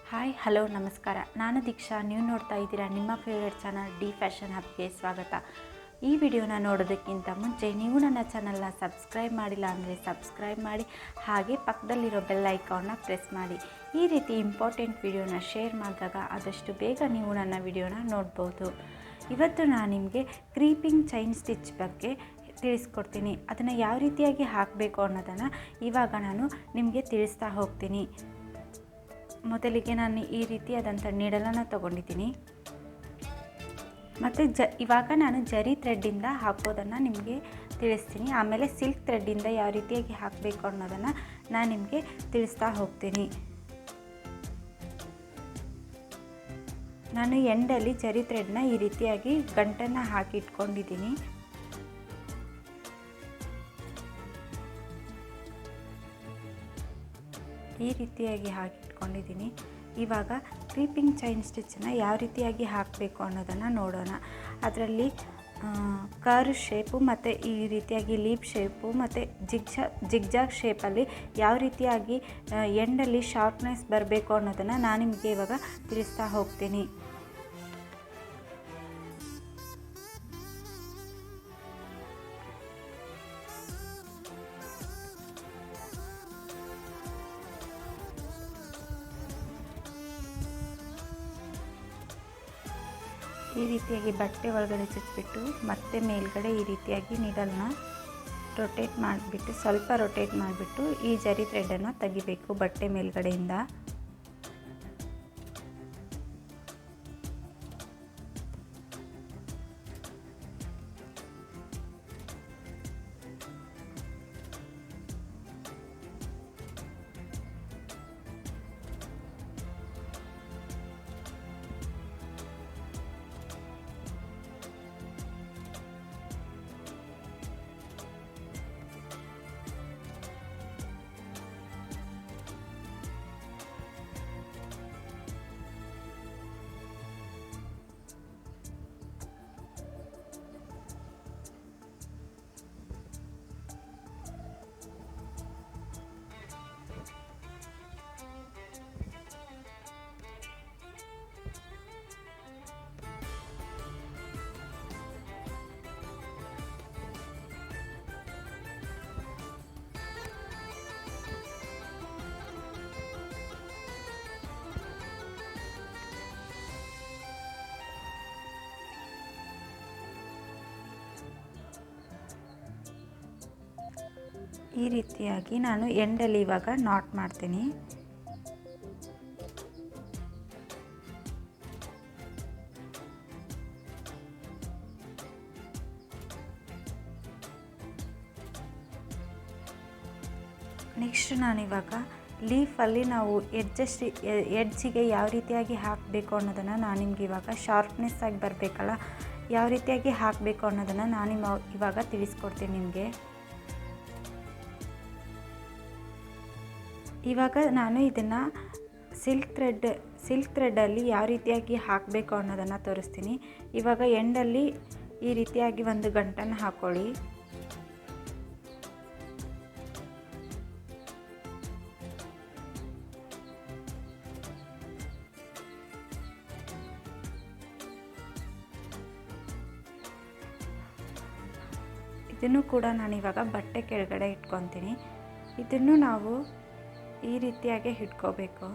Hi hello ನಮಸ್ಕಾರ. ನಾನು ದೀಕ್ಷಾ. ನೀವು ನೋಡ್ತಾ ಇದ್ದೀರಾ ನಿಮ್ಮ ಫೇವ್ರೆಟ್ ಚಾನಲ್ ಡಿ ಫ್ಯಾಷನ್ ಹಬ್ಗೆ ಸ್ವಾಗತ. ಈ ವಿಡಿಯೋನ ನೋಡೋದಕ್ಕಿಂತ ಮುಂಚೆ ನೀವು ನನ್ನ ಚಾನಲ್ನ ಸಬ್ಸ್ಕ್ರೈಬ್ ಮಾಡಿಲ್ಲ ಅಂದರೆ ಸಬ್ಸ್ಕ್ರೈಬ್ ಮಾಡಿ, ಹಾಗೆ ಪಕ್ಕದಲ್ಲಿರೋ ಬೆಲ್ ಐಕಾನ್ನ ಪ್ರೆಸ್ ಮಾಡಿ. ಈ ರೀತಿ ಇಂಪಾರ್ಟೆಂಟ್ ವಿಡಿಯೋನ ಶೇರ್ ಮಾಡಿದಾಗ ಆದಷ್ಟು ಬೇಗ ನೀವು ನನ್ನ ವಿಡಿಯೋನ ನೋಡ್ಬೋದು. ಇವತ್ತು ನಾನು ನಿಮಗೆ ಕ್ರೀಪಿಂಗ್ ಚೈನ್ ಸ್ಟಿಚ್ ಬಗ್ಗೆ ತಿಳಿಸ್ಕೊಡ್ತೀನಿ. ಅದನ್ನು ಯಾವ ರೀತಿಯಾಗಿ ಹಾಕಬೇಕು ಅನ್ನೋದನ್ನು ಇವಾಗ ನಾನು ನಿಮಗೆ ತಿಳಿಸ್ತಾ ಹೋಗ್ತೀನಿ. ಮೊದಲಿಗೆ ನಾನು ಈ ರೀತಿಯಾದಂಥ ನೀಡಲನ್ನು ತೊಗೊಂಡಿದ್ದೀನಿ ಮತ್ತು ಇವಾಗ ನಾನು ಜರಿ ಥ್ರೆಡ್ಡಿಂದ ಹಾಕೋದನ್ನು ನಿಮಗೆ ತಿಳಿಸ್ತೀನಿ. ಆಮೇಲೆ ಸಿಲ್ಕ್ ಥ್ರೆಡ್ಡಿಂದ ಯಾವ ರೀತಿಯಾಗಿ ಹಾಕಬೇಕು ಅನ್ನೋದನ್ನು ನಾನು ನಿಮಗೆ ತಿಳಿಸ್ತಾ ಹೋಗ್ತೀನಿ. ನಾನು ಎಂಡಲ್ಲಿ ಜರಿ ಥ್ರೆಡ್ನ ಈ ರೀತಿಯಾಗಿ ಗಂಟನ್ನು ಹಾಕಿ ಇಟ್ಕೊಂಡಿದ್ದೀನಿ. ಈ ರೀತಿಯಾಗಿ ಹಾಕಿಟ್ಕೊಂಡಿದ್ದೀನಿ. ಇವಾಗ ಕ್ರೀಪಿಂಗ್ ಚೈನ್ ಸ್ಟಿಚ್ಚನ್ನು ಯಾವ ರೀತಿಯಾಗಿ ಹಾಕಬೇಕು ಅನ್ನೋದನ್ನು ನೋಡೋಣ. ಅದರಲ್ಲಿ ಕರ್ವ್ ಶೇಪು ಮತ್ತು ಈ ರೀತಿಯಾಗಿ ಲೀಪ್ ಶೇಪು ಮತ್ತು ಜಿಗ್ಜಾಗ್ ಶೇಪಲ್ಲಿ ಯಾವ ರೀತಿಯಾಗಿ ಎಂಡಲ್ಲಿ ಶಾರ್ಪ್ನೆಸ್ ಬರಬೇಕು ಅನ್ನೋದನ್ನು ನಾನು ನಿಮಗೆ ಇವಾಗ ತಿಳಿಸ್ತಾ ಹೋಗ್ತೀನಿ. ಈ ರೀತಿಯಾಗಿ ಬಟ್ಟೆ ಒಳಗಡೆ ಚುಚ್ಚಿಬಿಟ್ಟು ಮತ್ತೆ ಮೇಲ್ಗಡೆ ಈ ರೀತಿಯಾಗಿ ನೀಡಲ್ನ ರೊಟೇಟ್ ಮಾಡಿಬಿಟ್ಟು ಸ್ವಲ್ಪ ರೊಟೇಟ್ ಮಾಡಿಬಿಟ್ಟು ಈ ಜರಿ ಥ್ರೆಡನ್ನು ತೆಗಿಬೇಕು ಬಟ್ಟೆ ಮೇಲ್ಗಡೆಯಿಂದ. ಈ ರೀತಿಯಾಗಿ ನಾನು ಎಂಡಲ್ಲಿ ಇವಾಗ ನಾಟ್ ಮಾಡ್ತೀನಿ. ನೆಕ್ಸ್ಟ್ ನಾನಿವಾಗ ಲೀಫಲ್ಲಿ ನಾವು ಎಡ್ಜಿಗೆ ಯಾವ ರೀತಿಯಾಗಿ ಹಾಕಬೇಕು ಅನ್ನೋದನ್ನು ನಾನು ನಿಮ್ಗೆ ಇವಾಗ ಶಾರ್ಪ್ನೆಸ್ ಆಗಿ ಬರಬೇಕಲ್ಲ, ಯಾವ ರೀತಿಯಾಗಿ ಹಾಕಬೇಕು ಅನ್ನೋದನ್ನು ನಾನು ಇವಾಗ ತಿಳಿಸ್ಕೊಡ್ತೀನಿ ನಿಮಗೆ. ಇವಾಗ ನಾನು ಇದನ್ನು ಸಿಲ್ಕ್ ಥ್ರೆಡ್ಡಲ್ಲಿ ಯಾವ ರೀತಿಯಾಗಿ ಹಾಕಬೇಕು ಅನ್ನೋದನ್ನು ತೋರಿಸ್ತೀನಿ. ಇವಾಗ ಎಂಡಲ್ಲಿ ಈ ರೀತಿಯಾಗಿ ಒಂದು ಗಂಟನ್ನು ಹಾಕ್ಕೊಳ್ಳಿ. ಇದನ್ನು ಕೂಡ ನಾನಿವಾಗ ಬಟ್ಟೆ ಕೆಳಗಡೆ ಇಟ್ಕೊತೀನಿ. ಇದನ್ನು ನಾವು ಈ ರೀತಿಯಾಗಿ ಹಿಡ್ಕೋಬೇಕು.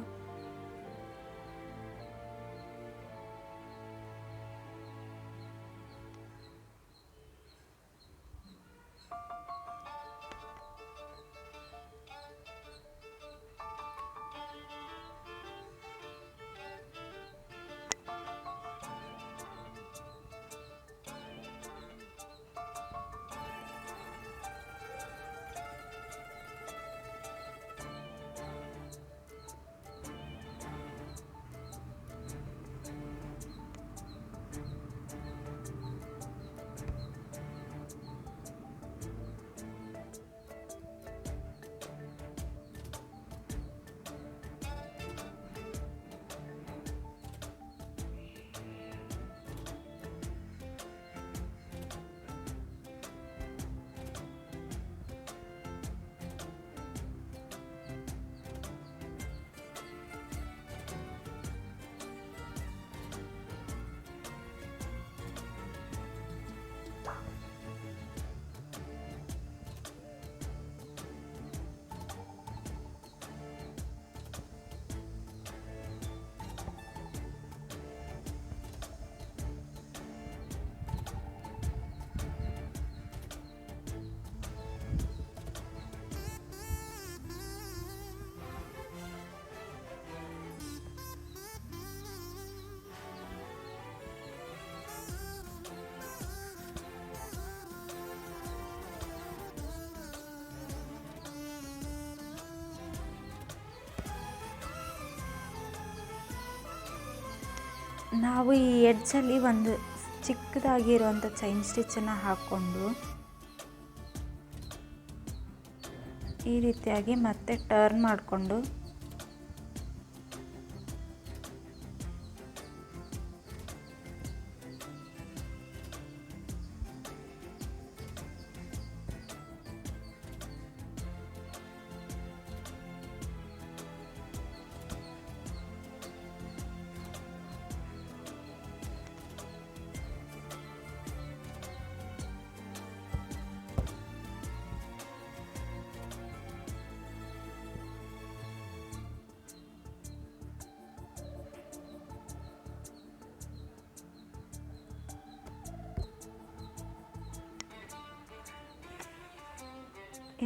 ನಾವು ಈ ಎಡ್ಜಲ್ಲಿ ಒಂದು ಚಿಕ್ಕದಾಗಿರುವಂಥ ಚೈನ್ ಸ್ಟಿಚ್ಚನ್ನು ಹಾಕ್ಕೊಂಡು ಈ ರೀತಿಯಾಗಿ ಮತ್ತೆ ಟರ್ನ್ ಮಾಡಿಕೊಂಡು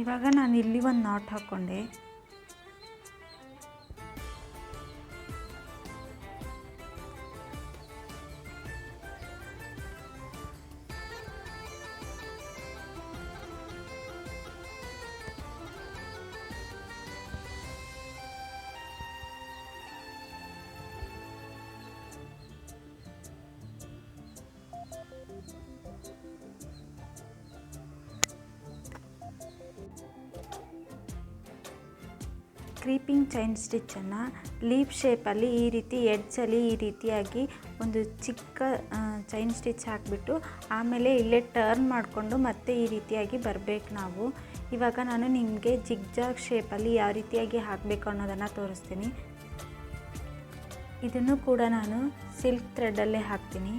ಇವಾಗ ನಾನು ಇಲ್ಲಿ ಒಂದು ನಾಟ್ ಹಾಕ್ಕೊಂಡೆ. ಕ್ರೀಪಿಂಗ್ ಚೈನ್ ಸ್ಟಿಚ್ಚನ್ನು ಲೀಫ್ ಶೇಪಲ್ಲಿ ಈ ರೀತಿ ಎಡ್ಜಲ್ಲಿ ಈ ರೀತಿಯಾಗಿ ಒಂದು ಚಿಕ್ಕ ಚೈನ್ ಸ್ಟಿಚ್ ಹಾಕಿಬಿಟ್ಟು ಆಮೇಲೆ ಇಲ್ಲೇ ಟರ್ನ್ ಮಾಡಿಕೊಂಡು ಮತ್ತೆ ಈ ರೀತಿಯಾಗಿ ಬರಬೇಕು ನಾವು. ಇವಾಗ ನಾನು ನಿಮಗೆ ಜಿಗ್ಜಾಗ್ ಶೇಪಲ್ಲಿ ಯಾವ ರೀತಿಯಾಗಿ ಹಾಕಬೇಕು ಅನ್ನೋದನ್ನು ತೋರಿಸ್ತೀನಿ. ಇದನ್ನು ಕೂಡ ನಾನು ಸಿಲ್ಕ್ ಥ್ರೆಡ್ಡಲ್ಲೇ ಹಾಕ್ತೀನಿ.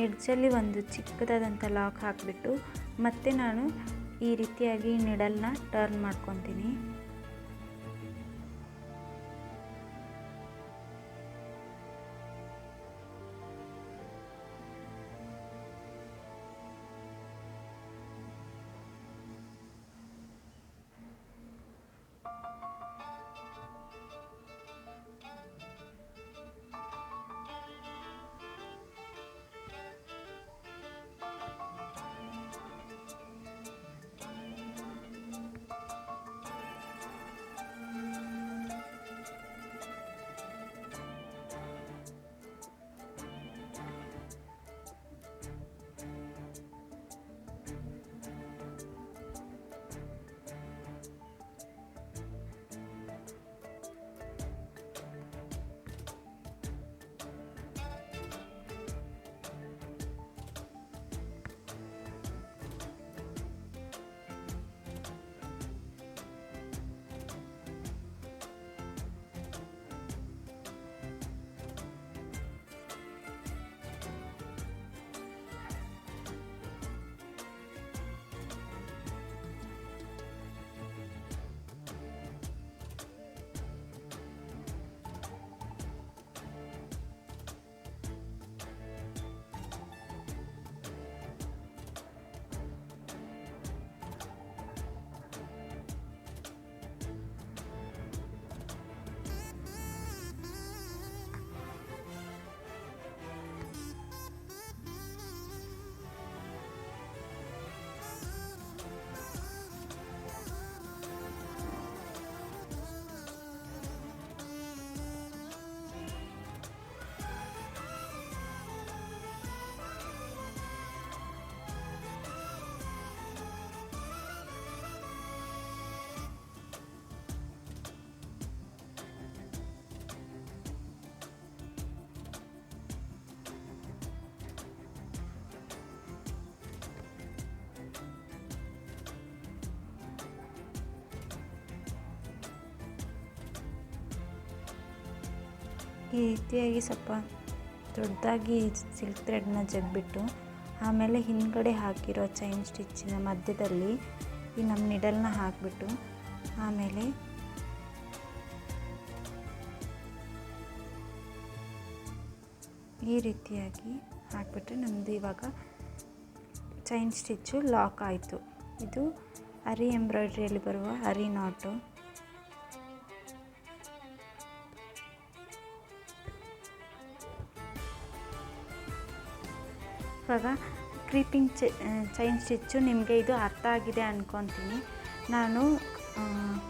ಎಡ್ಜಲ್ಲಿ ಒಂದು ಚಿಕ್ಕದಾದಂಥ ಲಾಕ್ ಹಾಕಿಬಿಟ್ಟು ಮತ್ತೆ ನಾನು ಈ ರೀತಿಯಾಗಿ ನಿಡಲ್ನ ಟರ್ನ್ ಮಾಡ್ಕೊತೀನಿ. ಈ ರೀತಿಯಾಗಿ ಸ್ವಲ್ಪ ದೊಡ್ಡದಾಗಿ ಸಿಲ್ಕ್ ಥ್ರೆಡ್ನ ಜಗ್ಬಿಟ್ಟು ಆಮೇಲೆ ಹಿಂದ್ಗಡೆ ಹಾಕಿರೋ ಚೈನ್ ಸ್ಟಿಚ್ಚಿನ ಮಧ್ಯದಲ್ಲಿ ಈ ನಮ್ಮ ನಿಡಲ್ನ ಹಾಕಿಬಿಟ್ಟು ಆಮೇಲೆ ಈ ರೀತಿಯಾಗಿ ಹಾಕಿಬಿಟ್ರೆ ನಮ್ಮದು ಇವಾಗ ಚೈನ್ ಸ್ಟಿಚ್ಚು ಲಾಕ್ ಆಯಿತು. ಇದು ಅರಿ ಎಂಬ್ರಾಯ್ಡ್ರಿಯಲ್ಲಿ ಬರುವ ಅರಿ ನಾಟು. ಇವಾಗ ಕ್ರೀಪಿಂಗ್ ಚೈನ್ ಸ್ಟಿಚ್ಚು ನಿಮಗೆ ಇದು ಅರ್ಥ ಆಗಿದೆ ಅಂದ್ಕೊತೀನಿ. ನಾನು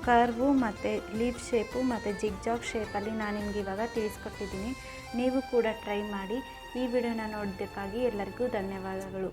ಕರ್ವು ಮತ್ತು ಲೀಫ್ ಶೇಪು ಮತ್ತು ಜಿಗ್ಜಾಗ್ ಶೇಪಲ್ಲಿ ನಾನು ನಿಮ್ಗೆ ಇವಾಗ ತಿಳಿಸ್ಕೊಟ್ಟಿದ್ದೀನಿ. ನೀವು ಕೂಡ ಟ್ರೈ ಮಾಡಿ. ಈ ವಿಡಿಯೋನ ನೋಡೋದಕ್ಕಾಗಿ ಎಲ್ಲರಿಗೂ ಧನ್ಯವಾದಗಳು.